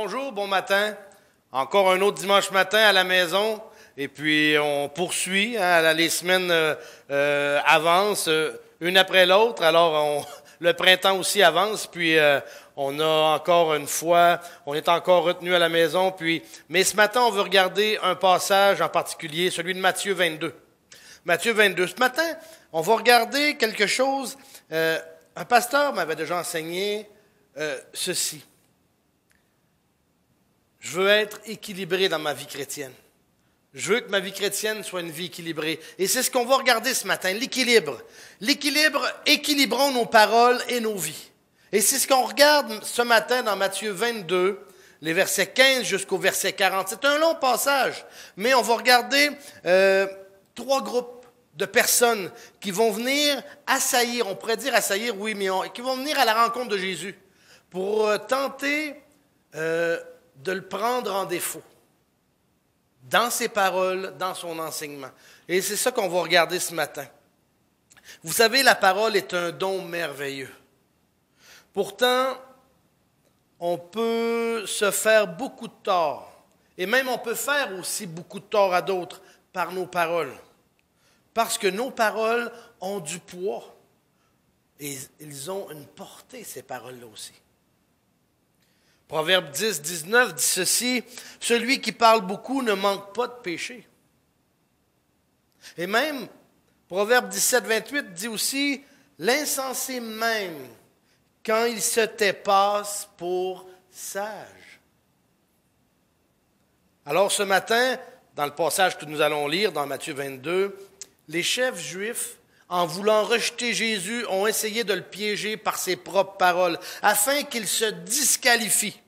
bonjour, bon matin. Encore un autre dimanche matin à la maison. Et puis, on poursuit. Les semaines avancent une après l'autre. Alors, le printemps aussi avance. Puis, on a encore une fois, on est encore retenu à la maison. Mais ce matin, on veut regarder un passage en particulier, celui de Matthieu 22. Matthieu 22. Ce matin, on va regarder quelque chose. Un pasteur m'avait déjà enseigné ceci. Je veux être équilibré dans ma vie chrétienne. Je veux que ma vie chrétienne soit une vie équilibrée. Et c'est ce qu'on va regarder ce matin, l'équilibre. L'équilibre, équilibrons nos paroles et nos vies. Et c'est ce qu'on regarde ce matin dans Matthieu 22, les versets 15 jusqu'au verset 40. C'est un long passage, mais on va regarder trois groupes de personnes qui vont venir assaillir, on pourrait dire assaillir, oui, mais qui vont venir à la rencontre de Jésus pour tenter de le prendre en défaut dans ses paroles, dans son enseignement. Et c'est ça qu'on va regarder ce matin. Vous savez, la parole est un don merveilleux. Pourtant, on peut se faire beaucoup de tort. Et même on peut faire aussi beaucoup de tort à d'autres par nos paroles. Parce que nos paroles ont du poids. Et ils ont une portée, ces paroles-là aussi. Proverbe 10, 19 dit ceci, « Celui qui parle beaucoup ne manque pas de péché. » Et même, Proverbe 17, 28 dit aussi, « L'insensé même, quand il se tait, passe pour sage. » Alors ce matin, dans le passage que nous allons lire dans Matthieu 22, les chefs juifs, en voulant rejeter Jésus, ont essayé de le piéger par ses propres paroles, afin qu'il se disqualifie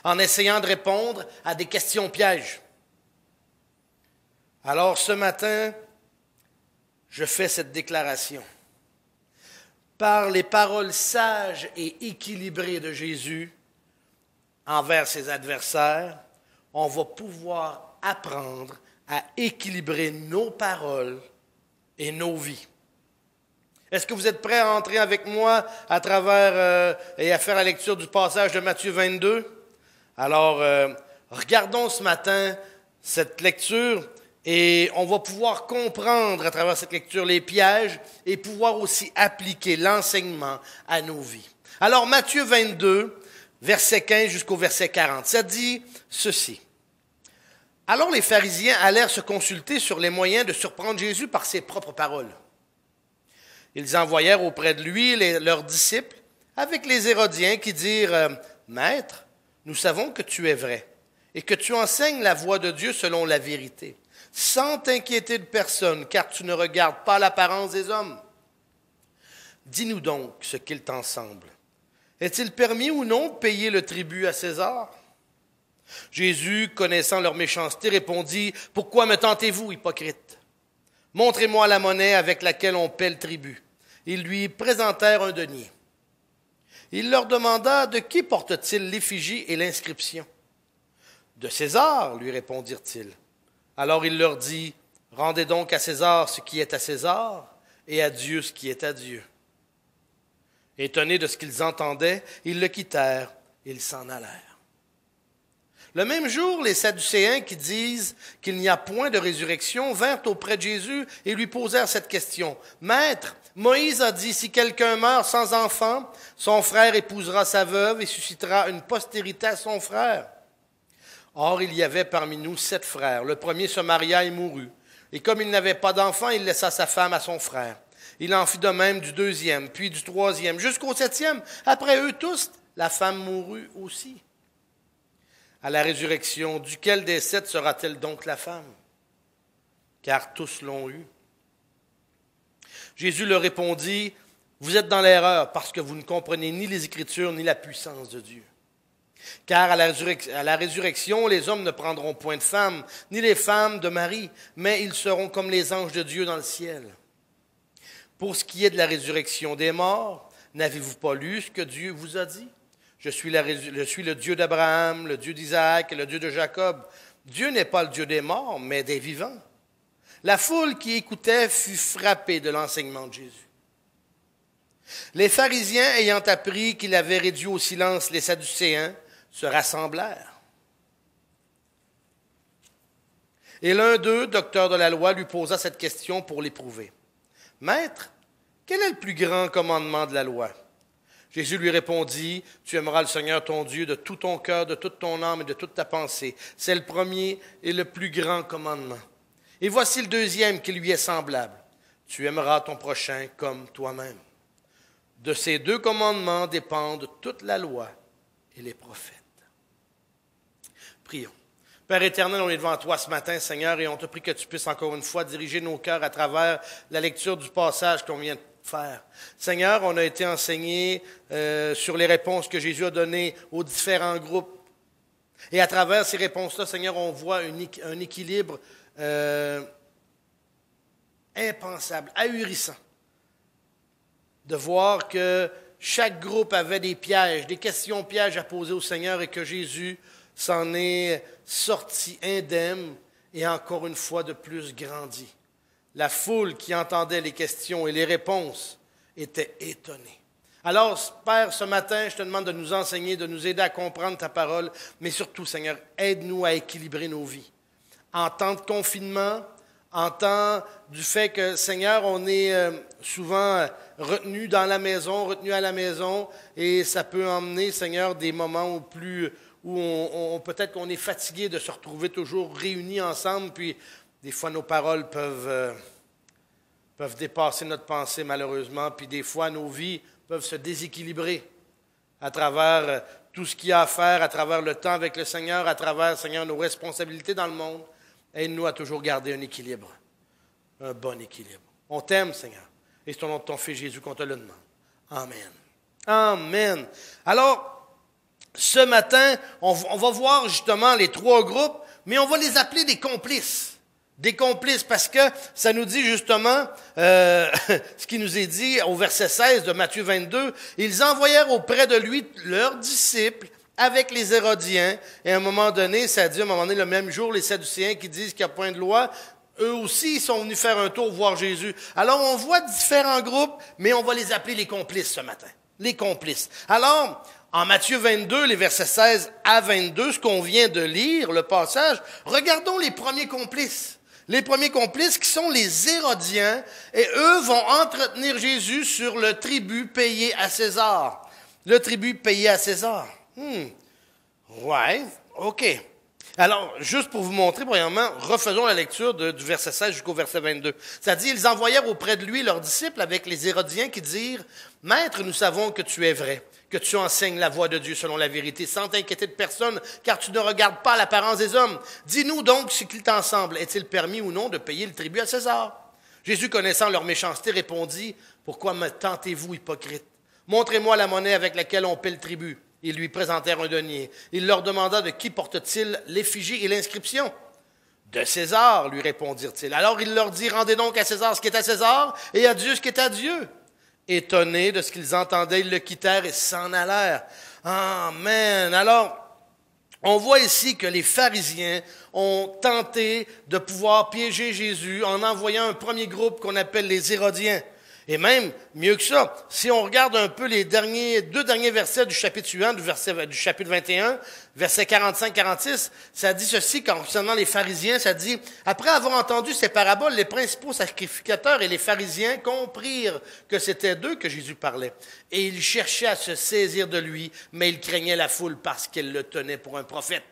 en essayant de répondre à des questions pièges. Alors ce matin, je fais cette déclaration. Par les paroles sages et équilibrées de Jésus envers ses adversaires, on va pouvoir apprendre à équilibrer nos paroles et nos vies. Est-ce que vous êtes prêts à entrer avec moi à travers et à faire la lecture du passage de Matthieu 22? Alors, regardons ce matin cette lecture et on va pouvoir comprendre à travers cette lecture les pièges et pouvoir aussi appliquer l'enseignement à nos vies. Alors, Matthieu 22, verset 15 jusqu'au verset 40, ça dit ceci. Alors les pharisiens allèrent se consulter sur les moyens de surprendre Jésus par ses propres paroles. Ils envoyèrent auprès de lui leurs disciples avec les Hérodiens qui dirent « Maître, nous savons que tu es vrai et que tu enseignes la voie de Dieu selon la vérité, sans t'inquiéter de personne, car tu ne regardes pas l'apparence des hommes. Dis-nous donc ce qu'il t'en semble. Est-il permis ou non de payer le tribut à César? » Jésus, connaissant leur méchanceté, répondit « Pourquoi me tentez-vous, hypocrite? Montrez-moi la monnaie avec laquelle on paie le tribut. » Ils lui présentèrent un denier. Il leur demanda « De qui porte-t-il l'effigie et l'inscription? » « De César, lui répondirent-ils. Alors il leur dit « Rendez donc à César ce qui est à César, et à Dieu ce qui est à Dieu. » Étonnés de ce qu'ils entendaient, ils le quittèrent, ils s'en allèrent. Le même jour, les Sadducéens qui disent qu'il n'y a point de résurrection vinrent auprès de Jésus et lui posèrent cette question. « Maître, Moïse a dit, si quelqu'un meurt sans enfant, son frère épousera sa veuve et suscitera une postérité à son frère. Or, il y avait parmi nous 7 frères. Le premier se maria et mourut. Et comme il n'avait pas d'enfant, il laissa sa femme à son frère. Il en fit de même du deuxième, puis du troisième, jusqu'au 7e. Après eux tous, la femme mourut aussi. À la résurrection, duquel des 7 sera-t-elle donc la femme? Car tous l'ont eu. Jésus leur répondit, « Vous êtes dans l'erreur parce que vous ne comprenez ni les Écritures ni la puissance de Dieu. Car à la résurrection, les hommes ne prendront point de femme, ni les femmes de mari, mais ils seront comme les anges de Dieu dans le ciel. Pour ce qui est de la résurrection des morts, n'avez-vous pas lu ce que Dieu vous a dit? Je suis le Dieu d'Abraham, le Dieu d'Isaac et le Dieu de Jacob. Dieu n'est pas le Dieu des morts, mais des vivants. » La foule qui écoutait fut frappée de l'enseignement de Jésus. Les pharisiens, ayant appris qu'il avait réduit au silence les Sadducéens, se rassemblèrent. Et l'un d'eux, docteur de la loi, lui posa cette question pour l'éprouver. « Maître, quel est le plus grand commandement de la loi? » Jésus lui répondit, « Tu aimeras le Seigneur ton Dieu de tout ton cœur, de toute ton âme et de toute ta pensée. C'est le premier et le plus grand commandement. Et voici le deuxième qui lui est semblable. Tu aimeras ton prochain comme toi-même. De ces deux commandements dépendent toute la loi et les prophètes. » Prions. Père éternel, on est devant toi ce matin, Seigneur, et on te prie que tu puisses encore une fois diriger nos cœurs à travers la lecture du passage qu'on vient de faire. Seigneur, on a été enseigné sur les réponses que Jésus a données aux différents groupes. Et à travers ces réponses-là, Seigneur, on voit un équilibre impensable, ahurissant. De voir que chaque groupe avait des pièges, des questions pièges à poser au Seigneur et que Jésus s'en est sorti indemne et encore une fois de plus grandi. La foule qui entendait les questions et les réponses était étonnée. Alors, Père, ce matin, je te demande de nous enseigner, de nous aider à comprendre ta parole, mais surtout, Seigneur, aide-nous à équilibrer nos vies. En temps de confinement, en temps du fait que, Seigneur, on est souvent retenu dans la maison, retenu à la maison, et ça peut emmener, Seigneur, des moments où peut-être qu'on est fatigué de se retrouver toujours réunis ensemble, puis des fois nos paroles peuvent dépasser notre pensée malheureusement, puis des fois nos vies peuvent se déséquilibrer à travers tout ce qu'il y a à faire, à travers le temps avec le Seigneur, à travers, Seigneur, nos responsabilités dans le monde. Aide-nous à toujours garder un équilibre, un bon équilibre. On t'aime, Seigneur, et c'est au nom de ton Fils Jésus qu'on te le demande. Amen. Amen. Alors, ce matin, on va voir justement les trois groupes, mais on va les appeler des complices. Des complices, parce que ça nous dit justement, ce qui nous est dit au verset 16 de Matthieu 22, « Ils envoyèrent auprès de lui leurs disciples avec les Hérodiens. » Et à un moment donné, ça dit, le même jour, les Sadducéens qui disent qu'il n'y a point de loi, eux aussi, ils sont venus faire un tour voir Jésus. Alors, on voit différents groupes, mais on va les appeler les complices ce matin. Les complices. Alors, en Matthieu 22, les versets 16 à 22, ce qu'on vient de lire, le passage, regardons les premiers complices. Les premiers complices qui sont les Hérodiens, et eux vont entretenir Jésus sur le tribut payé à César. Le tribut payé à César. Ouais, OK. Alors, juste pour vous montrer, premièrement, refaisons la lecture du verset 16 jusqu'au verset 22. Ça dit, ils envoyèrent auprès de lui leurs disciples avec les Hérodiens qui dirent, « Maître, nous savons que tu es vrai, que tu enseignes la voie de Dieu selon la vérité, sans t'inquiéter de personne, car tu ne regardes pas l'apparence des hommes. Dis-nous donc ce qu'il t'en semble. Est-il permis ou non de payer le tribut à César? » Jésus, connaissant leur méchanceté, répondit, « Pourquoi me tentez-vous, hypocrite? Montrez-moi la monnaie avec laquelle on paie le tribut. » Ils lui présentèrent un denier. Il leur demanda de qui porte-t-il l'effigie et l'inscription? De César, lui répondirent-ils. Alors il leur dit, rendez donc à César ce qui est à César et à Dieu ce qui est à Dieu. Étonnés de ce qu'ils entendaient, ils le quittèrent et s'en allèrent. Amen. Alors, on voit ici que les pharisiens ont tenté de pouvoir piéger Jésus en envoyant un premier groupe qu'on appelle les Hérodiens. Et même, mieux que ça, si on regarde un peu les deux derniers versets du chapitre suivant, du chapitre 21, versets 45-46, ça dit ceci concernant les pharisiens, ça dit, « Après avoir entendu ces paraboles, les principaux sacrificateurs et les pharisiens comprirent que c'était d'eux que Jésus parlait. Et ils cherchaient à se saisir de lui, mais ils craignaient la foule parce qu'elle le tenait pour un prophète. »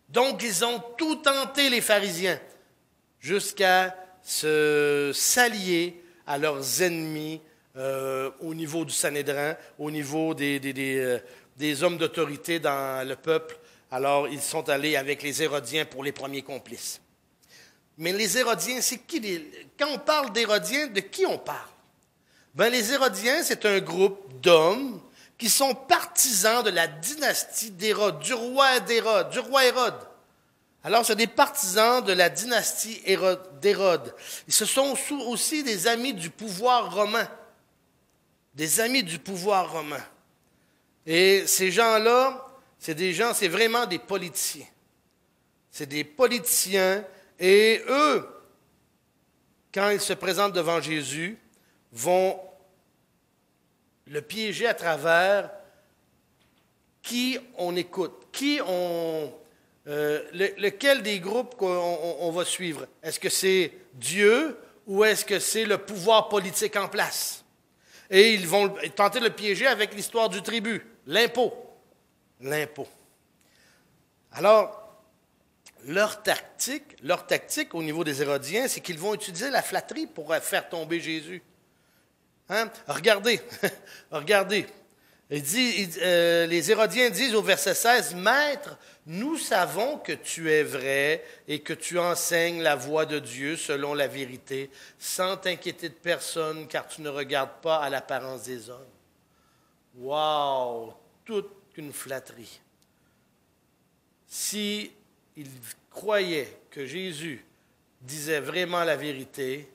Donc, ils ont tout tenté, les pharisiens, jusqu'à s'allier à leurs ennemis au niveau du Sanhédrin, au niveau des hommes d'autorité dans le peuple. Alors, ils sont allés avec les Hérodiens pour les premiers complices. Mais les Hérodiens, c'est qui? Quand on parle d'Hérodiens, de qui on parle? Ben, les Hérodiens, c'est un groupe d'hommes qui sont partisans de la dynastie d'Hérode, du roi Hérode. Alors, c'est des partisans de la dynastie d'Hérode. Ce sont aussi des amis du pouvoir romain. Des amis du pouvoir romain. Et ces gens-là, c'est vraiment des politiciens. C'est des politiciens. Et eux, quand ils se présentent devant Jésus, vont le piéger à travers qui on écoute, qui on lequel des groupes qu'on va suivre? Est-ce que c'est Dieu ou est-ce que c'est le pouvoir politique en place? Et ils vont tenter de le piéger avec l'histoire du tribut, l'impôt. L'impôt. Alors, leur tactique au niveau des Hérodiens, c'est qu'ils vont utiliser la flatterie pour faire tomber Jésus. Hein? Regardez, regardez. Les Hérodiens disent au verset 16, « Maître, nous savons que tu es vrai et que tu enseignes la voie de Dieu selon la vérité, sans t'inquiéter de personne, car tu ne regardes pas à l'apparence des hommes. » Wow! Toute une flatterie. Si ils croyaient que Jésus disait vraiment la vérité,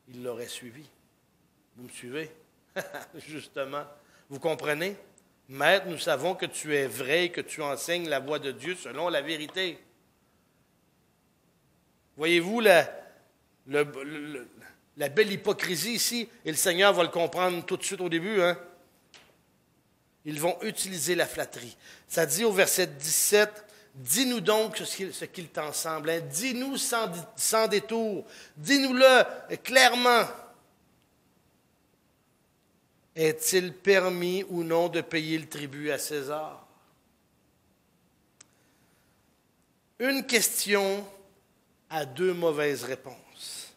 ils l'auraient suivi. Vous me suivez? Justement. Vous comprenez? Maître, nous savons que tu es vrai et que tu enseignes la voie de Dieu selon la vérité. Voyez-vous la belle hypocrisie ici? Et le Seigneur va le comprendre tout de suite au début. Hein? Ils vont utiliser la flatterie. Ça dit au verset 17, « Dis-nous donc ce qu'il t'en semble. Hein? Dis-nous sans détour. Dis-nous-le clairement. » Est-il permis ou non de payer le tribut à César? Une question a deux mauvaises réponses.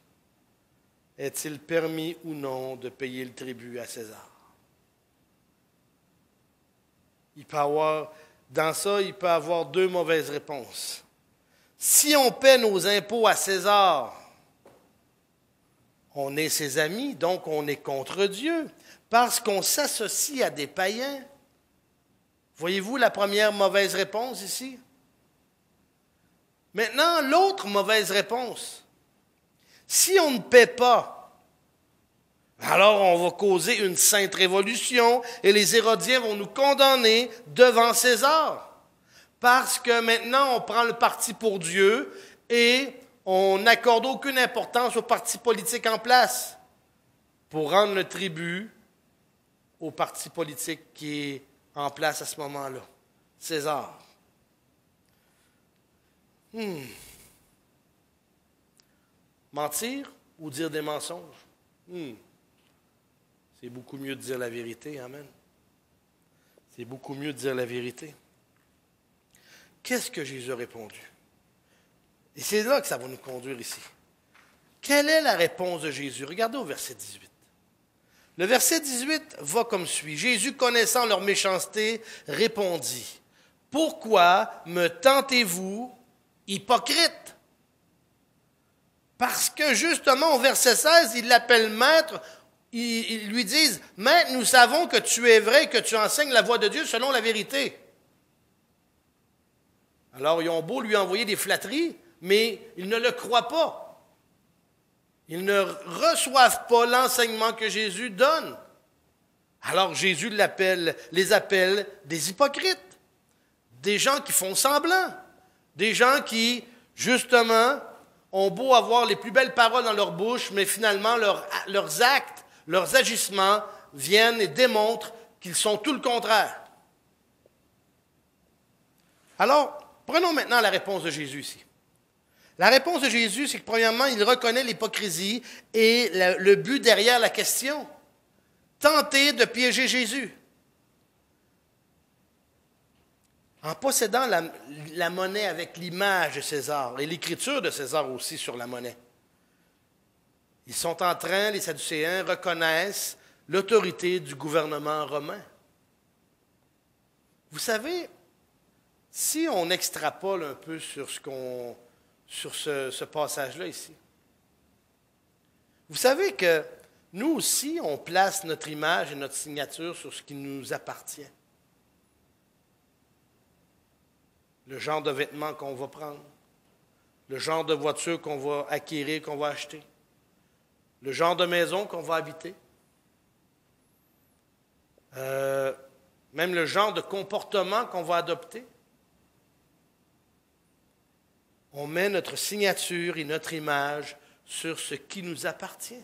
Est-il permis ou non de payer le tribut à César? Dans ça, il peut y avoir deux mauvaises réponses. Si on paie nos impôts à César, on est ses amis, donc on est contre Dieu. Parce qu'on s'associe à des païens. Voyez-vous la première mauvaise réponse ici? Maintenant, l'autre mauvaise réponse. Si on ne paie pas, alors on va causer une sainte révolution et les Hérodiens vont nous condamner devant César. Parce que maintenant, on prend le parti pour Dieu et on n'accorde aucune importance au parti politique en place pour rendre le tribut au parti politique qui est en place à ce moment-là, César. Mentir ou dire des mensonges? C'est beaucoup mieux de dire la vérité, amen. C'est beaucoup mieux de dire la vérité. Qu'est-ce que Jésus a répondu? Et c'est là que ça va nous conduire ici. Quelle est la réponse de Jésus? Regardez au verset 18. Le verset 18 va comme suit. Jésus, connaissant leur méchanceté, répondit, « Pourquoi me tentez-vous, hypocrite? » Parce que justement, au verset 16, ils l'appellent maître. Ils lui disent, « Maître, nous savons que tu es vrai, que tu enseignes la voie de Dieu selon la vérité. » Alors, ils ont beau lui envoyer des flatteries, mais ils ne le croient pas. Ils ne reçoivent pas l'enseignement que Jésus donne. Alors Jésus les appelle des hypocrites, des gens qui font semblant, des gens qui, justement, ont beau avoir les plus belles paroles dans leur bouche, mais finalement leurs actes, leurs agissements viennent et démontrent qu'ils sont tout le contraire. Alors, prenons maintenant la réponse de Jésus ici. La réponse de Jésus, c'est que premièrement, il reconnaît l'hypocrisie et le but derrière la question. Tenter de piéger Jésus. En possédant la monnaie avec l'image de César et l'écriture de César aussi sur la monnaie. Ils sont en train, les Sadducéens reconnaissent l'autorité du gouvernement romain. Vous savez, si on extrapole un peu sur ce passage-là ici. Vous savez que nous aussi, on place notre image et notre signature sur ce qui nous appartient. Le genre de vêtements qu'on va prendre, le genre de voiture qu'on va acquérir, qu'on va acheter, le genre de maison qu'on va habiter, même le genre de comportement qu'on va adopter. On met notre signature et notre image sur ce qui nous appartient.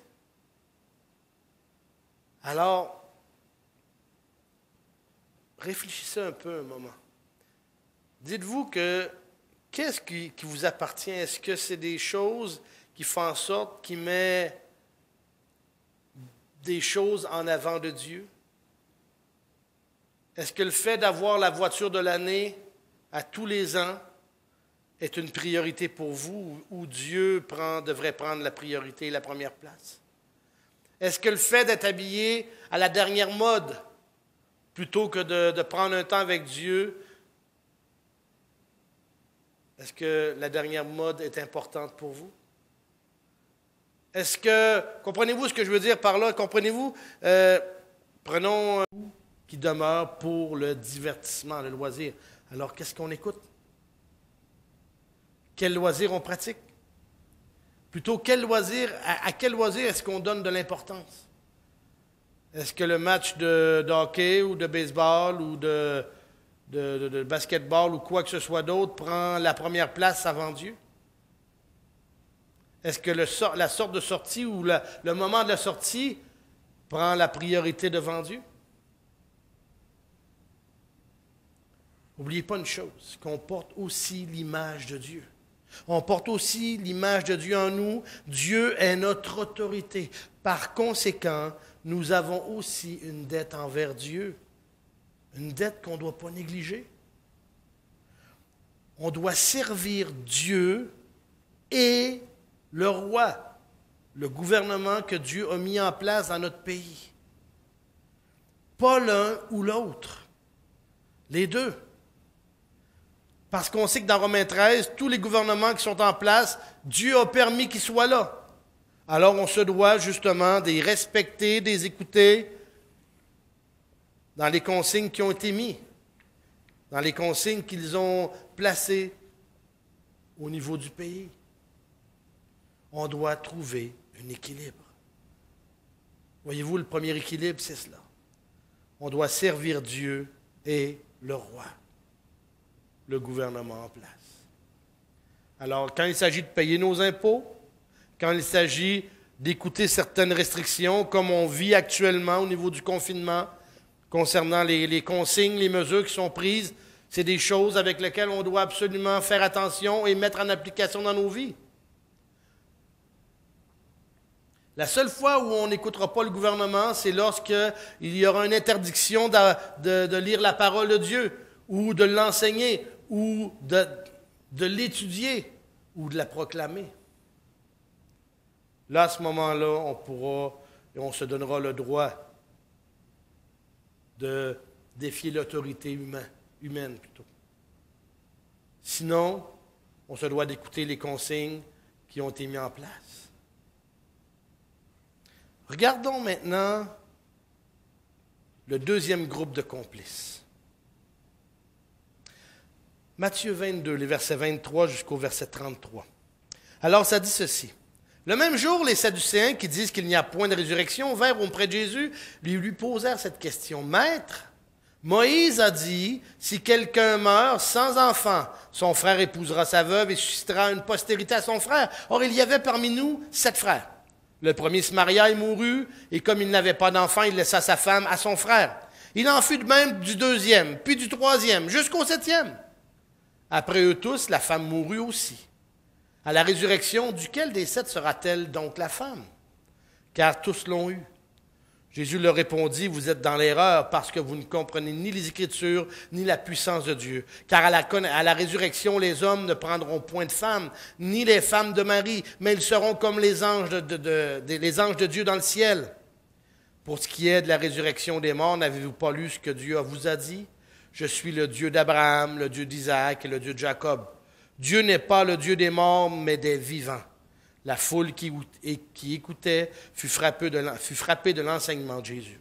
Alors, réfléchissez un peu un moment. Dites-vous que qu'est-ce qui vous appartient? Est-ce que c'est des choses qui font en sorte qu'il met des choses en avant de Dieu? Est-ce que le fait d'avoir la voiture de l'année à tous les ans est une priorité pour vous ou Dieu devrait prendre la priorité et la première place? Est-ce que le fait d'être habillé à la dernière mode, plutôt que de prendre un temps avec Dieu, est-ce que la dernière mode est importante pour vous? Est-ce que, comprenez-vous ce que je veux dire par là? Comprenez-vous? Prenons un qui demeure pour le divertissement, le loisir. Alors, qu'est-ce qu'on écoute? Quel loisir on pratique? Plutôt, à quel loisir est-ce qu'on donne de l'importance? Est-ce que le match de hockey ou de baseball ou de basketball ou quoi que ce soit d'autre prend la première place avant Dieu? Est-ce que la sorte de sortie ou le moment de la sortie prend la priorité devant Dieu? N'oubliez pas une chose, qu'on porte aussi l'image de Dieu. On porte aussi l'image de Dieu en nous. Dieu est notre autorité. Par conséquent, nous avons aussi une dette envers Dieu. Une dette qu'on ne doit pas négliger. On doit servir Dieu et le roi, le gouvernement que Dieu a mis en place dans notre pays. Pas l'un ou l'autre. Les deux. Parce qu'on sait que dans Romains 13, tous les gouvernements qui sont en place, Dieu a permis qu'ils soient là. Alors on se doit justement de les respecter, de les écouter dans les consignes qui ont été mises, dans les consignes qu'ils ont placées au niveau du pays. On doit trouver un équilibre. Voyez-vous, le premier équilibre, c'est cela. On doit servir Dieu et le roi, le gouvernement en place. Alors, quand il s'agit de payer nos impôts, quand il s'agit d'écouter certaines restrictions, comme on vit actuellement au niveau du confinement, concernant les consignes, les mesures qui sont prises, c'est des choses avec lesquelles on doit absolument faire attention et mettre en application dans nos vies. La seule fois où on n'écoutera pas le gouvernement, c'est lorsqu'il y aura une interdiction de lire la parole de Dieu, ou de l'enseigner, ou de l'étudier, ou de la proclamer. Là, à ce moment-là, on pourra et on se donnera le droit de défier l'autorité humaine plutôt. Sinon, on se doit d'écouter les consignes qui ont été mises en place. Regardons maintenant le deuxième groupe de complices. Matthieu 22, les versets 23 jusqu'au verset 33. Alors, ça dit ceci. Le même jour, les Sadducéens, qui disent qu'il n'y a point de résurrection, vinrent auprès de Jésus, lui posèrent cette question. « Maître, Moïse a dit, si quelqu'un meurt sans enfant, son frère épousera sa veuve et suscitera une postérité à son frère. Or, il y avait parmi nous 7 frères. Le premier se maria et mourut, et comme il n'avait pas d'enfant, il laissa sa femme à son frère. Il en fut de même du deuxième, puis du troisième, jusqu'au 7e. Après eux tous, la femme mourut aussi. À la résurrection, duquel des 7 sera-t-elle donc la femme? Car tous l'ont eue. Jésus leur répondit, vous êtes dans l'erreur parce que vous ne comprenez ni les Écritures ni la puissance de Dieu. Car à la résurrection, les hommes ne prendront point de femmes, ni les femmes de Marie, mais ils seront comme les anges les anges de Dieu dans le ciel. Pour ce qui est de la résurrection des morts, n'avez-vous pas lu ce que Dieu vous a dit? Je suis le Dieu d'Abraham, le Dieu d'Isaac et le Dieu de Jacob. Dieu n'est pas le Dieu des morts, mais des vivants. La foule qui écoutait fut frappée de l'enseignement de Jésus.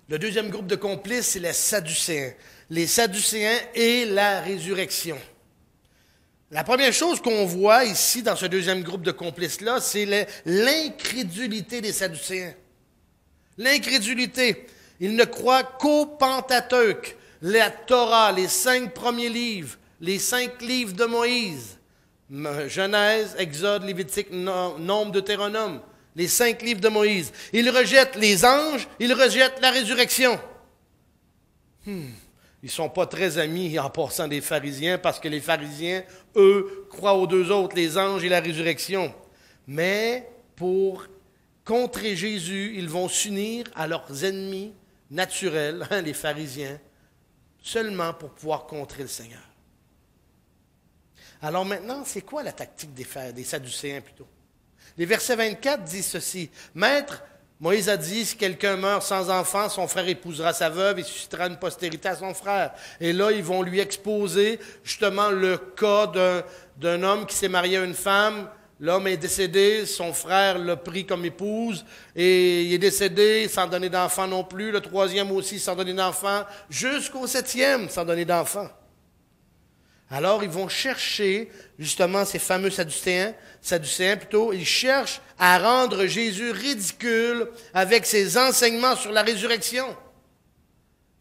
Le deuxième groupe de complices, c'est les Sadducéens. Les Sadducéens et la résurrection. La première chose qu'on voit ici dans ce deuxième groupe de complices-là, c'est l'incrédulité des Sadducéens. L'incrédulité. Ils ne croient qu'au Pentateuque, la Torah, les 5 premiers livres, les 5 livres de Moïse. Genèse, Exode, Lévitique, Nombre, Deutéronome, les 5 livres de Moïse. Ils rejettent les anges, ils rejettent la résurrection. Ils ne sont pas très amis en passant des pharisiens parce que les pharisiens, eux, croient aux deux autres, les anges et la résurrection. Mais pour contrer Jésus, ils vont s'unir à leurs ennemis naturels, les pharisiens, seulement pour pouvoir contrer le Seigneur. Alors maintenant, c'est quoi la tactique des Sadducéens plutôt? Les versets 24 disent ceci. « Maître, Moïse a dit, si quelqu'un meurt sans enfant, son frère épousera sa veuve et suscitera une postérité à son frère. » Et là, ils vont lui exposer justement le cas d'un homme qui s'est marié à une femme. L'homme est décédé, son frère l'a pris comme épouse, et il est décédé sans donner d'enfant non plus. Le troisième aussi sans donner d'enfant, jusqu'au septième sans donner d'enfant. Alors, ils vont chercher, justement, ces fameux Sadducéens plutôt, ils cherchent à rendre Jésus ridicule avec ses enseignements sur la résurrection.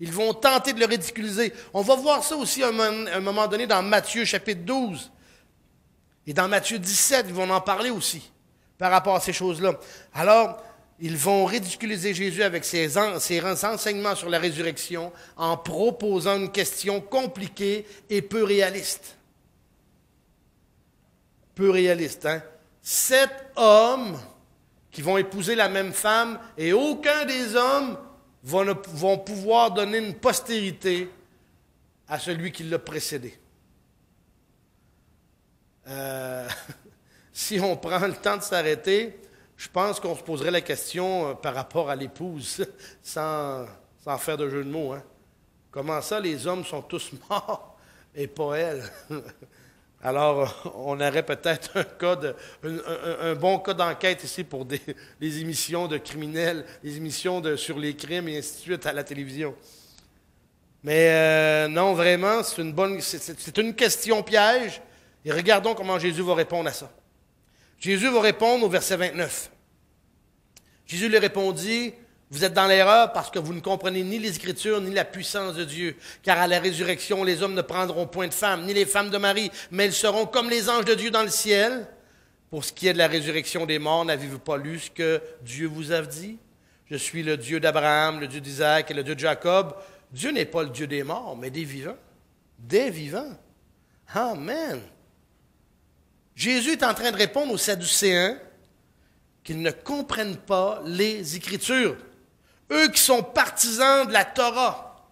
Ils vont tenter de le ridiculiser. On va voir ça aussi à un moment donné dans Matthieu chapitre 12. Et dans Matthieu 17, ils vont en parler aussi par rapport à ces choses-là. Alors, ils vont ridiculiser Jésus avec ses enseignements sur la résurrection en proposant une question compliquée et peu réaliste. Peu réaliste, hein? 7 hommes qui vont épouser la même femme et aucun des hommes vont pouvoir donner une postérité à celui qui l'a précédé. Si on prend le temps de s'arrêter, je pense qu'on se poserait la question par rapport à l'épouse, sans faire de jeu de mots. Hein? Comment ça, les hommes sont tous morts et pas elle? Alors, on aurait peut-être un bon cas d'enquête ici pour des émissions de criminels, des émissions sur les crimes et ainsi de suite à la télévision. Mais non, vraiment, c'est une question piège. Et regardons comment Jésus va répondre à ça. Jésus va répondre au verset 29. Jésus lui répondit, « Vous êtes dans l'erreur parce que vous ne comprenez ni les Écritures ni la puissance de Dieu. Car à la résurrection, les hommes ne prendront point de femme, ni les femmes de Marie, mais ils seront comme les anges de Dieu dans le ciel. Pour ce qui est de la résurrection des morts, n'avez-vous pas lu ce que Dieu vous a dit? Je suis le Dieu d'Abraham, le Dieu d'Isaac et le Dieu de Jacob. Dieu n'est pas le Dieu des morts, mais des vivants. Des vivants. Amen. » Jésus est en train de répondre aux Sadducéens qu'ils ne comprennent pas les Écritures. Eux qui sont partisans de la Torah.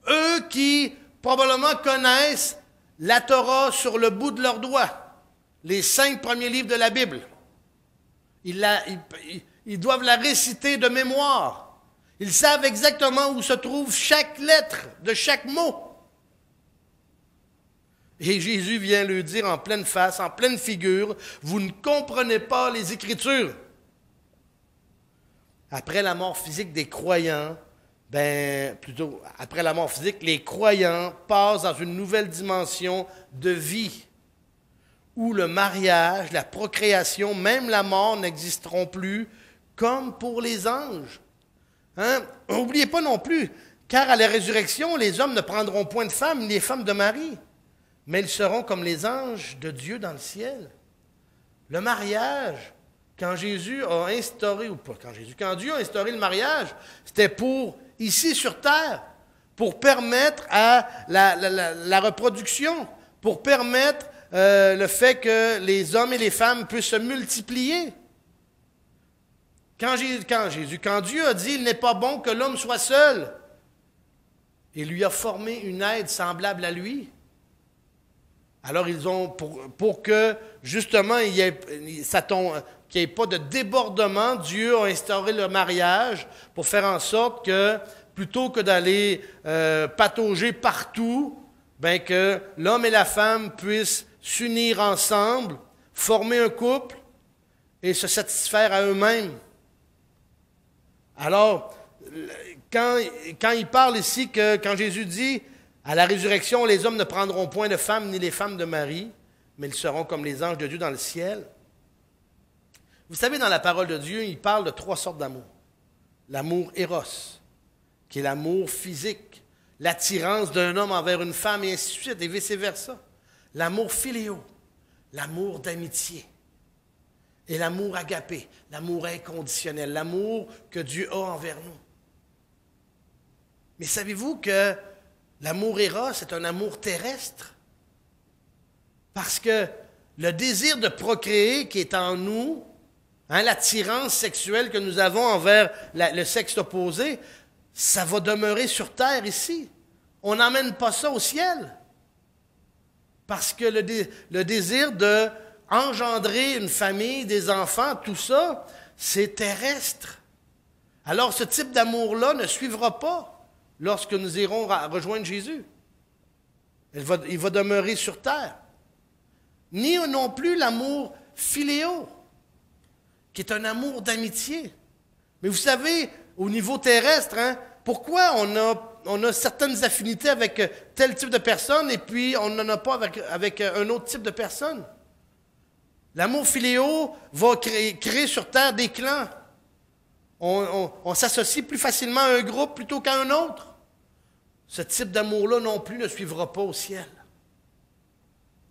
Eux qui probablement connaissent la Torah sur le bout de leurs doigts. Les 5 premiers livres de la Bible. Ils doivent la réciter de mémoire. Ils savent exactement où se trouve chaque lettre de chaque mot. Et Jésus vient leur dire en pleine face, en pleine figure, « Vous ne comprenez pas les Écritures. » Après la mort physique des croyants, après la mort physique, les croyants passent dans une nouvelle dimension de vie, où le mariage, la procréation, même la mort n'existeront plus, comme pour les anges. Hein? N'oubliez pas non plus, car à la résurrection, les hommes ne prendront point de femmes, ni les femmes de Marie. Mais ils seront comme les anges de Dieu dans le ciel. Le mariage, quand Jésus a instauré, ou pas quand Dieu a instauré le mariage, c'était pour, ici sur terre, pour permettre à la reproduction, pour permettre le fait que les hommes et les femmes puissent se multiplier. Quand Dieu a dit, il n'est pas bon que l'homme soit seul, il lui a formé une aide semblable à lui. Alors, ils ont, pour que, justement, il n'y ait pas de débordement, Dieu a instauré le mariage pour faire en sorte que, plutôt que d'aller patauger partout, que l'homme et la femme puissent s'unir ensemble, former un couple et se satisfaire à eux-mêmes. Alors, quand il parle ici, quand Jésus dit, à la résurrection, les hommes ne prendront point de femmes ni les femmes de Marie, mais ils seront comme les anges de Dieu dans le ciel. Vous savez, dans la parole de Dieu, il parle de 3 sortes d'amour. L'amour éros, qui est l'amour physique, l'attirance d'un homme envers une femme, et ainsi de suite, et vice-versa. L'amour philéo, l'amour d'amitié. Et l'amour agapé, l'amour inconditionnel, l'amour que Dieu a envers nous. Mais savez-vous que L'amour éros, c'est un amour terrestre. Parce que le désir de procréer qui est en nous, l'attirance sexuelle que nous avons envers le sexe opposé, ça va demeurer sur terre ici. On n'emmène pas ça au ciel. Parce que le désir de engendrer une famille, des enfants, tout ça, c'est terrestre. Alors ce type d'amour-là ne suivra pas lorsque nous irons rejoindre Jésus. Il va demeurer sur terre. Ni non plus l'amour philéo, qui est un amour d'amitié. Mais vous savez, au niveau terrestre, pourquoi on a certaines affinités avec tel type de personne et puis on n'en a pas avec un autre type de personne? L'amour philéo va créer sur terre des clans. On s'associe plus facilement à un groupe plutôt qu'à un autre. Ce type d'amour-là non plus ne suivra pas au ciel.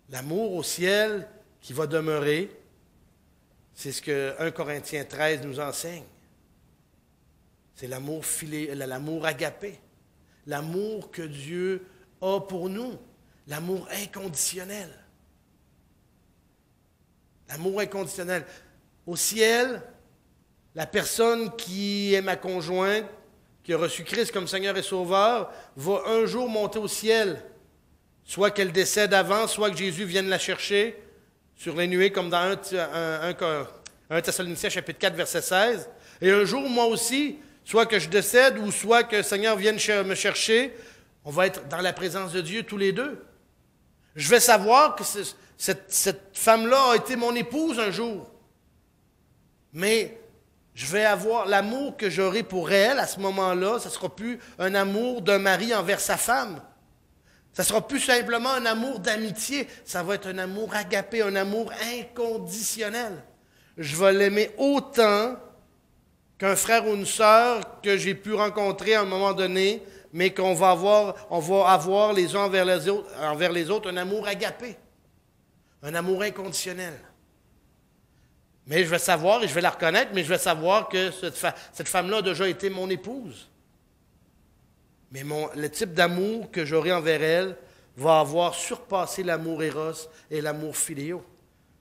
L'amour au ciel qui va demeurer, c'est ce que 1 Corinthiens 13 nous enseigne. C'est l'amour l'amour agapé, l'amour que Dieu a pour nous, l'amour inconditionnel. L'amour inconditionnel. Au ciel, la personne qui est ma conjointe, qui a reçu Christ comme Seigneur et Sauveur, va un jour monter au ciel. Soit qu'elle décède avant, soit que Jésus vienne la chercher sur les nuées, comme dans 1 Thessaloniciens chapitre 4, verset 16. Et un jour, moi aussi, soit que je décède ou soit que le Seigneur vienne me chercher, on va être dans la présence de Dieu tous les deux. Je vais savoir que cette femme-là a été mon épouse un jour. Mais je vais avoir l'amour que j'aurai pour elle à ce moment-là, ça ne sera plus un amour d'un mari envers sa femme. Ça ne sera plus simplement un amour d'amitié, ça va être un amour agapé, un amour inconditionnel. Je vais l'aimer autant qu'un frère ou une sœur que j'ai pu rencontrer à un moment donné, mais on va avoir les uns envers les autres un amour agapé, un amour inconditionnel. Mais je vais savoir, et je vais la reconnaître, mais je vais savoir que cette femme-là a déjà été mon épouse. Mais le type d'amour que j'aurai envers elle va avoir surpassé l'amour éros et l'amour philéo.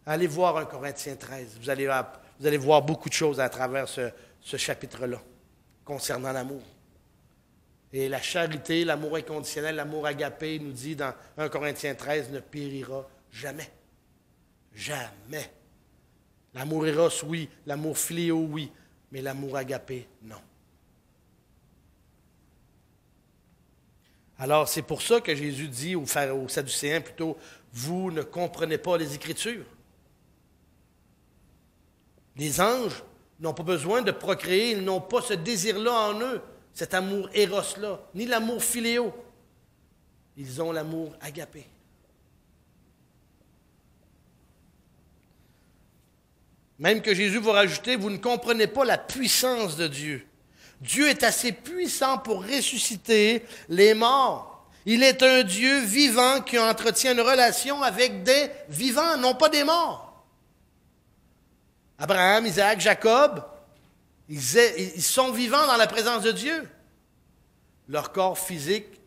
Allez voir 1 Corinthiens 13. Vous allez voir beaucoup de choses à travers ce chapitre-là concernant l'amour. Et la charité, l'amour inconditionnel, l'amour agapé, nous dit dans 1 Corinthiens 13, ne périra jamais. Jamais. L'amour éros, oui. L'amour philéo, oui. Mais l'amour agapé, non. Alors, c'est pour ça que Jésus dit aux Sadducéens plutôt, vous ne comprenez pas les Écritures. Les anges n'ont pas besoin de procréer, ils n'ont pas ce désir-là en eux, cet amour éros-là, ni l'amour philéo. Ils ont l'amour agapé. Même que Jésus va rajouter, vous ne comprenez pas la puissance de Dieu. Dieu est assez puissant pour ressusciter les morts. Il est un Dieu vivant qui entretient une relation avec des vivants, non pas des morts. Abraham, Isaac, Jacob, ils sont vivants dans la présence de Dieu. Leur corps physique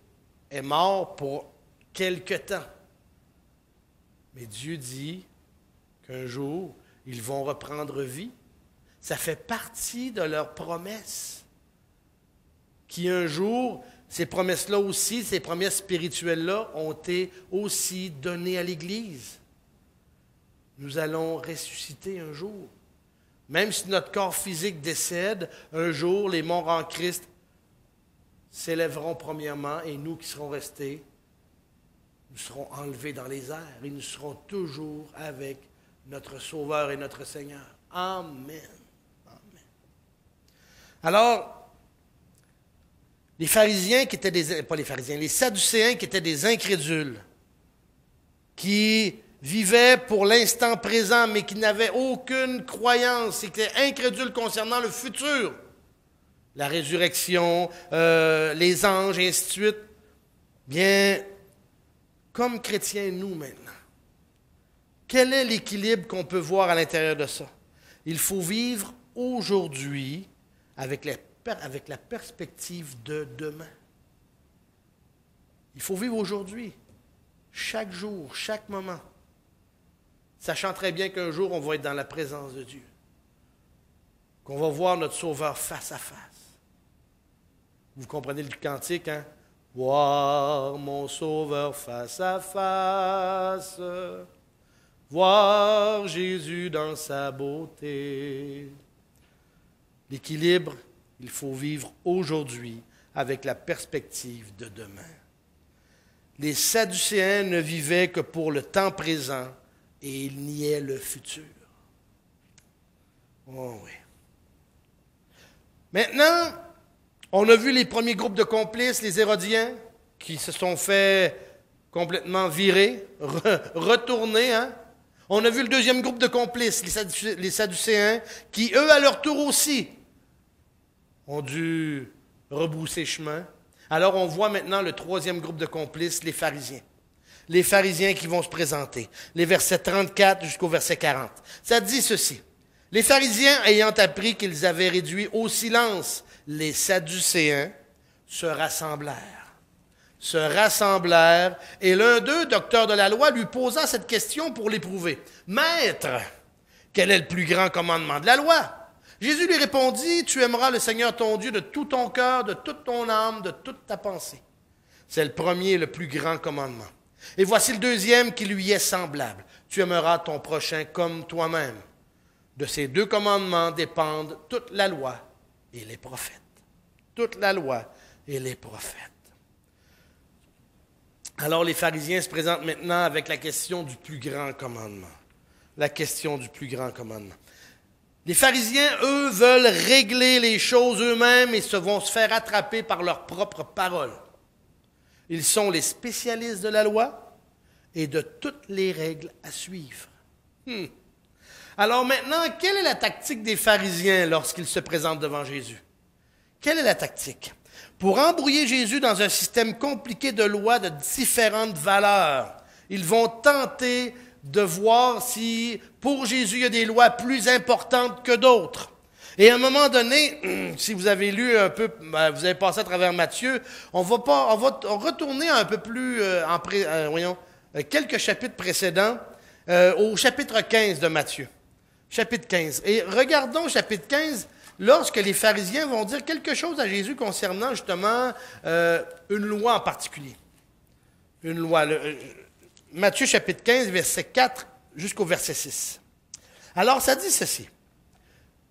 est mort pour quelque temps. Mais Dieu dit qu'un jour, ils vont reprendre vie. Ça fait partie de leur promesse. Qui un jour, ces promesses-là aussi, ces promesses spirituelles-là, ont été aussi données à l'Église. Nous allons ressusciter un jour. Même si notre corps physique décède, un jour, les morts en Christ s'élèveront premièrement et nous qui serons restés, nous serons enlevés dans les airs et nous serons toujours avec notre Sauveur et notre Seigneur. Amen. Amen. Alors, les Sadducéens qui étaient des incrédules, qui vivaient pour l'instant présent, mais qui n'avaient aucune croyance, et qui étaient incrédules concernant le futur, la résurrection, les anges, et ainsi de suite. Bien, comme chrétiens, nous maintenant, quel est l'équilibre qu'on peut voir à l'intérieur de ça? Il faut vivre aujourd'hui avec la perspective de demain. Il faut vivre aujourd'hui, chaque jour, chaque moment, sachant très bien qu'un jour, on va être dans la présence de Dieu, qu'on va voir notre Sauveur face à face. Vous comprenez le cantique, hein? Voir mon Sauveur face à face, voir Jésus dans sa beauté. L'équilibre, il faut vivre aujourd'hui avec la perspective de demain. Les Sadducéens ne vivaient que pour le temps présent et ils niaient le futur. Oh oui. Maintenant, on a vu les premiers groupes de complices, les Hérodiens, qui se sont fait complètement virer, retourner. Hein? On a vu le deuxième groupe de complices, les Sadducéens, qui, eux, à leur tour aussi, ont dû rebrousser chemin. Alors, on voit maintenant le troisième groupe de complices, les pharisiens. Les pharisiens qui vont se présenter. Les versets 34 jusqu'au verset 40. Ça dit ceci. Les pharisiens, ayant appris qu'ils avaient réduit au silence les Sadducéens, se rassemblèrent, et l'un d'eux, docteur de la loi, lui posa cette question pour l'éprouver. « Maître, quel est le plus grand commandement de la loi? » Jésus lui répondit, « Tu aimeras le Seigneur ton Dieu de tout ton cœur, de toute ton âme, de toute ta pensée. » C'est le premier et le plus grand commandement. Et voici le deuxième qui lui est semblable. « Tu aimeras ton prochain comme toi-même. » De ces deux commandements dépendent toute la loi et les prophètes. Toute la loi et les prophètes. Alors les pharisiens se présentent maintenant avec la question du plus grand commandement. La question du plus grand commandement. Les pharisiens, eux, veulent régler les choses eux-mêmes et vont se faire attraper par leurs propres paroles. Ils sont les spécialistes de la loi et de toutes les règles à suivre. Alors maintenant, quelle est la tactique des pharisiens lorsqu'ils se présentent devant Jésus? Quelle est la tactique? Pour embrouiller Jésus dans un système compliqué de lois de différentes valeurs, ils vont tenter de voir si, pour Jésus, il y a des lois plus importantes que d'autres. Et à un moment donné, si vous avez lu un peu, vous avez passé à travers Matthieu, on va retourner un peu plus, quelques chapitres précédents, au chapitre 15 de Matthieu. Chapitre 15. Et regardons chapitre 15, lorsque les pharisiens vont dire quelque chose à Jésus concernant justement une loi en particulier. Une loi. Matthieu chapitre 15, verset 4 jusqu'au verset 6. Alors, ça dit ceci.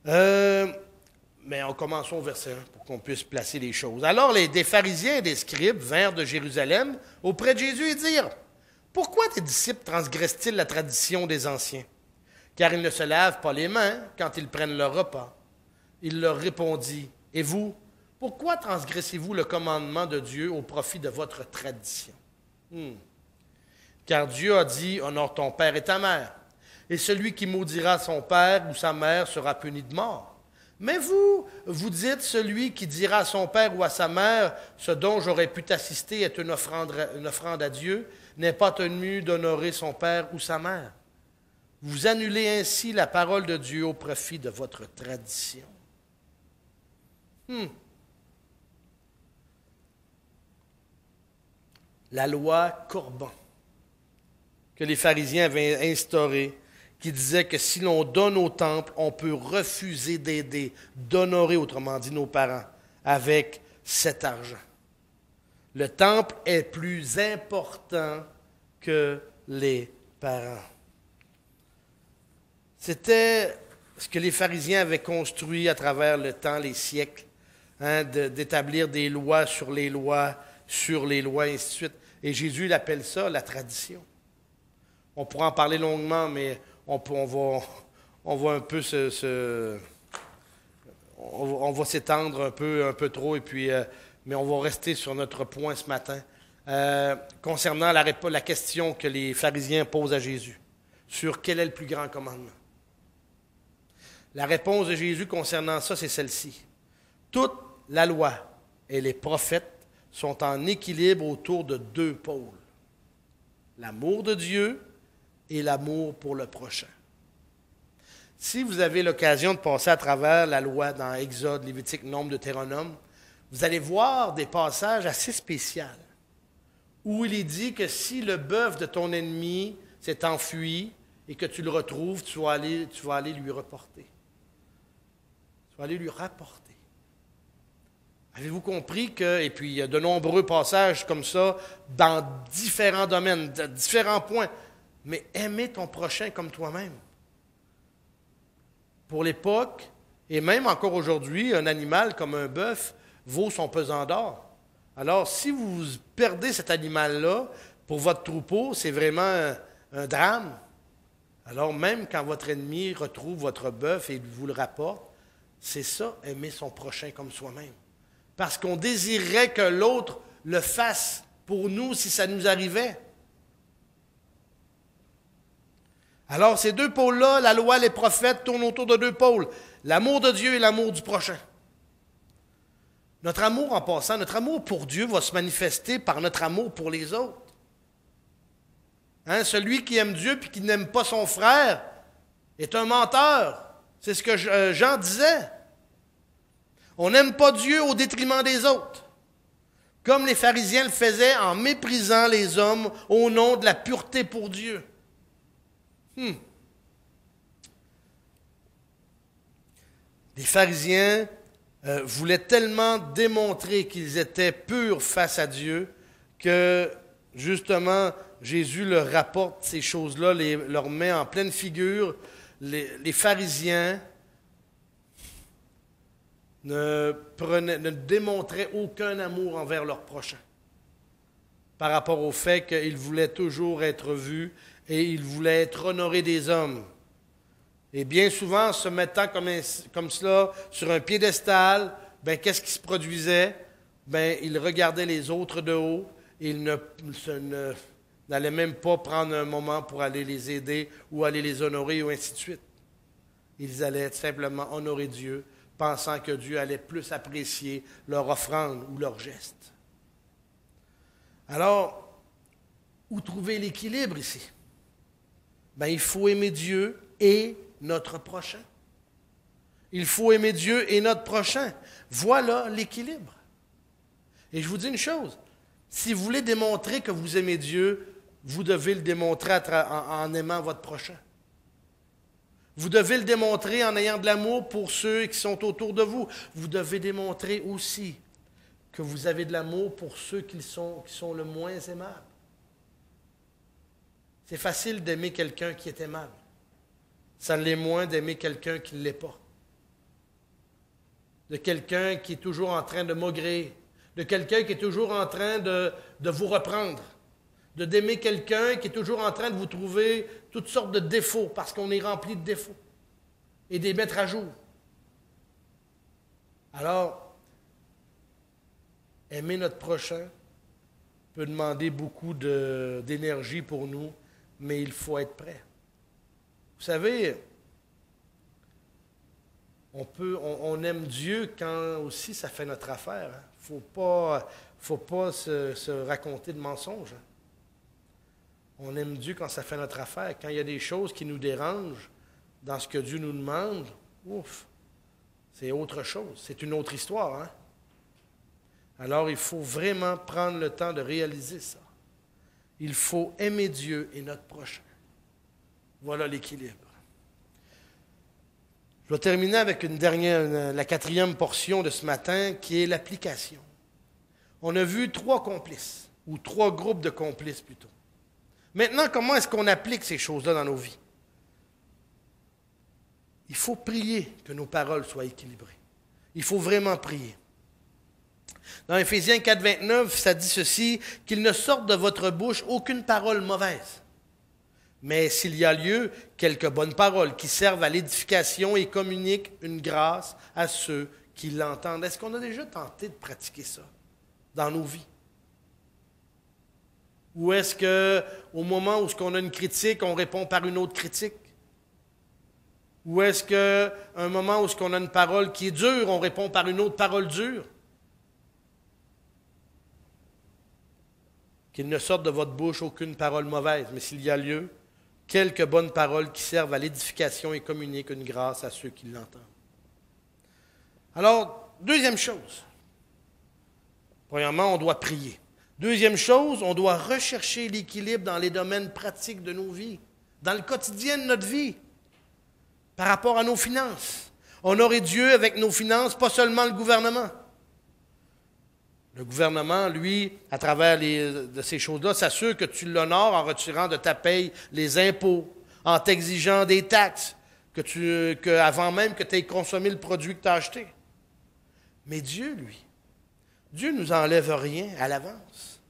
Mais commençons au verset 1 pour qu'on puisse placer les choses. Alors, des pharisiens et des scribes vinrent de Jérusalem auprès de Jésus et dirent, « Pourquoi tes disciples transgressent-ils la tradition des anciens? Car ils ne se lavent pas les mains quand ils prennent leur repas. » Il leur répondit, « Et vous, pourquoi transgressez-vous le commandement de Dieu au profit de votre tradition? Car Dieu a dit, honore ton père et ta mère, et celui qui maudira son père ou sa mère sera puni de mort. Mais vous dites, celui qui dira à son père ou à sa mère, ce dont j'aurais pu t'assister est une offrande à Dieu, n'est pas tenu d'honorer son père ou sa mère. Vous annulez ainsi la parole de Dieu au profit de votre tradition. » La loi Corban que les pharisiens avaient instaurée, qui disait que si l'on donne au temple, on peut refuser d'aider, d'honorer, autrement dit, nos parents avec cet argent. Le temple est plus important que les parents. C'était ce que les pharisiens avaient construit à travers le temps, les siècles, d'établir des lois, et ainsi de suite. Et Jésus, il appelle ça la tradition. On pourra en parler longuement, mais on va un peu on va s'étendre un peu trop, et puis, mais on va rester sur notre point ce matin concernant la question que les pharisiens posent à Jésus sur quel est le plus grand commandement. La réponse de Jésus concernant ça, c'est celle-ci. Toute la loi et les prophètes sont en équilibre autour de deux pôles. L'amour de Dieu et l'amour pour le prochain. Si vous avez l'occasion de passer à travers la loi dans Exode, Lévitique, Nombre, Deutéronome, vous allez voir des passages assez spéciaux où il est dit que si le bœuf de ton ennemi s'est enfui et que tu le retrouves, tu vas aller lui reporter. Tu vas aller lui rapporter. Avez-vous compris que, et puis il y a de nombreux passages comme ça dans différents domaines, différents points, mais aimer ton prochain comme toi-même. Pour l'époque, et même encore aujourd'hui, un animal comme un bœuf vaut son pesant d'or. Alors, si vous perdez cet animal-là pour votre troupeau, c'est vraiment un drame. Alors, même quand votre ennemi retrouve votre bœuf et vous le rapporte, c'est ça, aimer son prochain comme soi-même. Parce qu'on désirerait que l'autre le fasse pour nous si ça nous arrivait. Alors, ces deux pôles-là, la loi, les prophètes, tournent autour de deux pôles. L'amour de Dieu et l'amour du prochain. Notre amour, en passant, notre amour pour Dieu va se manifester par notre amour pour les autres. Hein, celui qui aime Dieu et qui n'aime pas son frère est un menteur. C'est ce que Jean disait. On n'aime pas Dieu au détriment des autres. Comme les pharisiens le faisaient en méprisant les hommes au nom de la pureté pour Dieu. Les pharisiens voulaient tellement démontrer qu'ils étaient purs face à Dieu que, justement, Jésus leur rapporte ces choses-là, leur met en pleine figure. Les pharisiens ne démontraient aucun amour envers leur prochain par rapport au fait qu'ils voulaient toujours être vus et ils voulaient être honorés des hommes. Et bien souvent, en se mettant comme cela sur un piédestal, qu'est-ce qui se produisait? Ils regardaient les autres de haut et ils n'allaient même pas prendre un moment pour aller les aider ou aller les honorer ou ainsi de suite. Ils allaient simplement honorer Dieu, pensant que Dieu allait plus apprécier leur offrande ou leur geste. Alors, où trouver l'équilibre ici? Il faut aimer Dieu et notre prochain. Il faut aimer Dieu et notre prochain. Voilà l'équilibre. Et je vous dis une chose, si vous voulez démontrer que vous aimez Dieu, vous devez le démontrer en aimant votre prochain. Vous devez le démontrer en ayant de l'amour pour ceux qui sont autour de vous. Vous devez démontrer aussi que vous avez de l'amour pour ceux qui sont le moins aimables. C'est facile d'aimer quelqu'un qui est aimable. Ça l'est moins d'aimer quelqu'un qui ne l'est pas. De quelqu'un qui est toujours en train de maugréer. De quelqu'un qui est toujours en train de vous reprendre. D'aimer quelqu'un qui est toujours en train de vous trouver toutes sortes de défauts, parce qu'on est rempli de défauts, et de les mettre à jour. Alors, aimer notre prochain peut demander beaucoup d'énergie pour nous, mais il faut être prêt. Vous savez, on aime Dieu quand aussi ça fait notre affaire. Il ne faut pas se raconter de mensonges. On aime Dieu quand ça fait notre affaire. Quand il y a des choses qui nous dérangent dans ce que Dieu nous demande, c'est autre chose. C'est une autre histoire. Hein? Alors, il faut vraiment prendre le temps de réaliser ça. Il faut aimer Dieu et notre prochain. Voilà l'équilibre. Je vais terminer avec la quatrième portion de ce matin, qui est l'application. On a vu 3 complices, ou 3 groupes de complices plutôt. Maintenant, comment est-ce qu'on applique ces choses-là dans nos vies? Il faut prier que nos paroles soient équilibrées. Il faut vraiment prier. Dans Éphésiens 4, 29, ça dit ceci, « Qu'il ne sorte de votre bouche aucune parole mauvaise, mais s'il y a lieu, quelques bonnes paroles qui servent à l'édification et communiquent une grâce à ceux qui l'entendent. » Est-ce qu'on a déjà tenté de pratiquer ça dans nos vies? Ou est-ce qu'au moment où on a une critique, on répond par une autre critique? Ou est-ce qu'à un moment où on a une parole qui est dure, on répond par une autre parole dure? Qu'il ne sorte de votre bouche aucune parole mauvaise, mais s'il y a lieu, quelques bonnes paroles qui servent à l'édification et communiquent une grâce à ceux qui l'entendent. Alors, deuxième chose. Premièrement, on doit prier. Deuxième chose, on doit rechercher l'équilibre dans les domaines pratiques de nos vies, dans le quotidien de notre vie, par rapport à nos finances. Honorer Dieu avec nos finances, pas seulement le gouvernement. Le gouvernement, lui, à travers de ces choses-là, s'assure que tu l'honores en retirant de ta paye les impôts, en t'exigeant des taxes, avant même que tu aies consommé le produit que tu as acheté. Mais Dieu, lui, Dieu ne nous enlève rien à l'avance.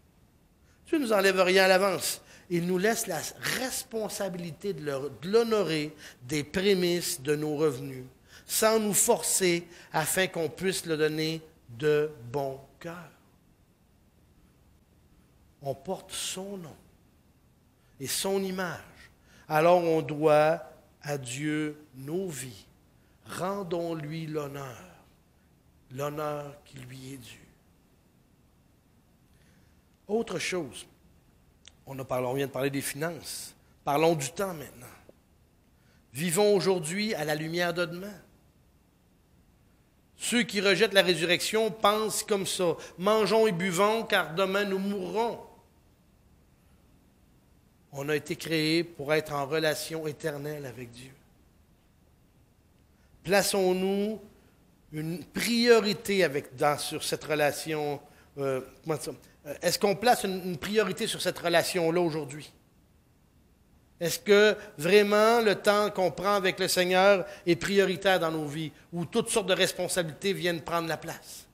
Dieu ne nous enlève rien à l'avance. Il nous laisse la responsabilité de l'honorer des prémices de nos revenus, sans nous forcer afin qu'on puisse le donner de bon cœur. On porte son nom et son image. Alors on doit à Dieu nos vies. Rendons-lui l'honneur qui lui est dû. Autre chose, on vient de parler des finances. Parlons du temps maintenant. Vivons aujourd'hui à la lumière de demain. Ceux qui rejettent la résurrection pensent comme ça. Mangeons et buvons, car demain nous mourrons. On a été créés pour être en relation éternelle avec Dieu. Plaçons-nous une priorité sur cette relation. Est-ce qu'on place une priorité sur cette relation-là aujourd'hui? Est-ce que vraiment le temps qu'on prend avec le Seigneur est prioritaire dans nos vies, où toutes sortes de responsabilités viennent prendre la place?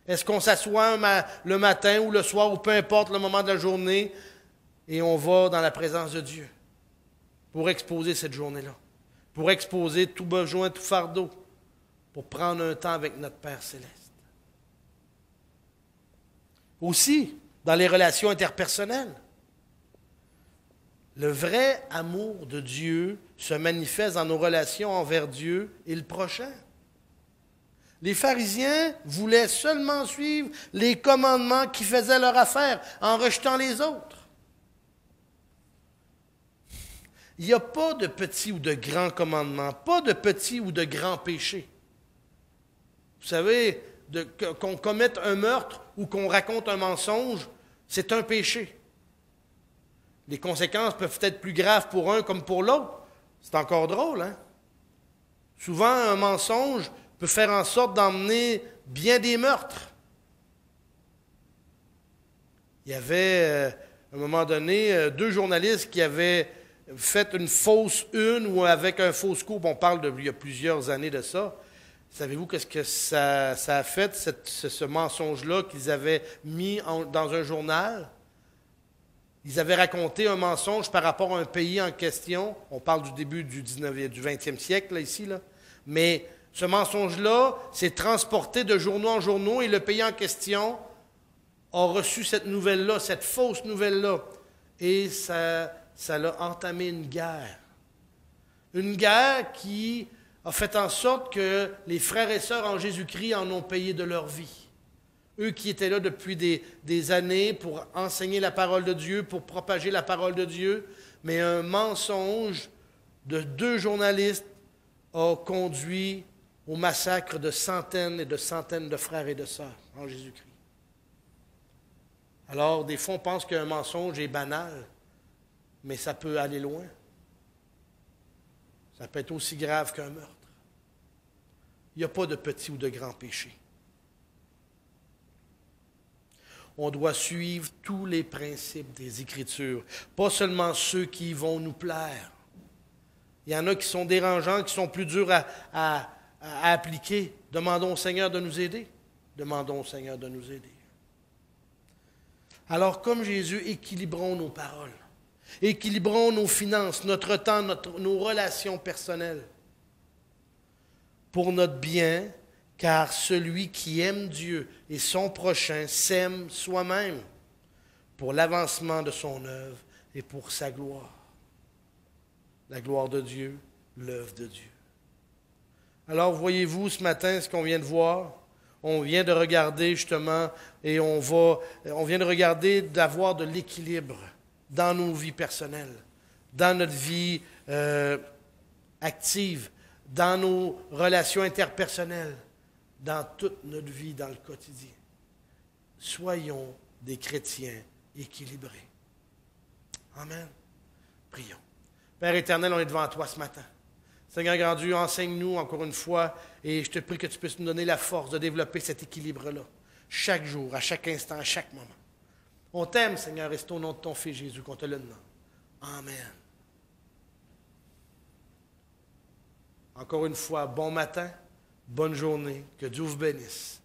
Est-ce qu'on s'assoit le matin ou le soir, ou peu importe le moment de la journée, et on va dans la présence de Dieu pour exposer cette journée-là, pour exposer tout besoin, tout fardeau, pour prendre un temps avec notre Père céleste? Aussi, dans les relations interpersonnelles, le vrai amour de Dieu se manifeste dans nos relations envers Dieu et le prochain. Les pharisiens voulaient seulement suivre les commandements qui faisaient leur affaire en rejetant les autres. Il n'y a pas de petits ou de grands commandements, pas de petits ou de grands péchés. Vous savez, qu'on commette un meurtre ou qu'on raconte un mensonge, c'est un péché. Les conséquences peuvent être plus graves pour un comme pour l'autre. C'est encore drôle, hein? Souvent, un mensonge peut faire en sorte d'emmener bien des meurtres. Il y avait, à un moment donné, 2 journalistes qui avaient fait une fausse une ou avec un faux scoop. On parle il y a plusieurs années de ça. Savez-vous qu'est-ce que ça a fait, ce mensonge-là qu'ils avaient mis dans un journal? Ils avaient raconté un mensonge par rapport à un pays en question. On parle du début du 20e siècle, là, ici. Là. Mais ce mensonge-là s'est transporté de journaux en journaux et le pays en question a reçu cette nouvelle-là, cette fausse nouvelle-là. Et ça l'a entamé une guerre. Une guerre qui a fait en sorte que les frères et sœurs en Jésus-Christ en ont payé de leur vie. Eux qui étaient là depuis des années pour enseigner la parole de Dieu, pour propager la parole de Dieu, mais un mensonge de 2 journalistes a conduit au massacre de centaines et de centaines de frères et de sœurs en Jésus-Christ. Alors, des fois, on pense qu'un mensonge est banal, mais ça peut aller loin. Ça peut être aussi grave qu'un meurtre. Il n'y a pas de petit ou de grand péché. On doit suivre tous les principes des Écritures, pas seulement ceux qui vont nous plaire. Il y en a qui sont dérangeants, qui sont plus durs à appliquer. Demandons au Seigneur de nous aider. Demandons au Seigneur de nous aider. Alors, comme Jésus, équilibrons nos paroles, équilibrons nos finances, notre temps, nos relations personnelles pour notre bien, car celui qui aime Dieu et son prochain s'aime soi-même pour l'avancement de son œuvre et pour sa gloire. La gloire de Dieu, l'œuvre de Dieu. Alors, voyez-vous ce matin ce qu'on vient de voir? On vient de regarder justement, et on vient de regarder d'avoir de l'équilibre dans nos vies personnelles, dans notre vie active, dans nos relations interpersonnelles, dans toute notre vie, dans le quotidien. Soyons des chrétiens équilibrés. Amen. Prions. Père éternel, on est devant toi ce matin. Seigneur grand Dieu, enseigne-nous encore une fois et je te prie que tu puisses nous donner la force de développer cet équilibre-là, chaque jour, à chaque instant, à chaque moment. On t'aime, Seigneur, et c'est au nom de ton Fils Jésus qu'on te le demande. Amen. Encore une fois, bon matin, bonne journée, que Dieu vous bénisse.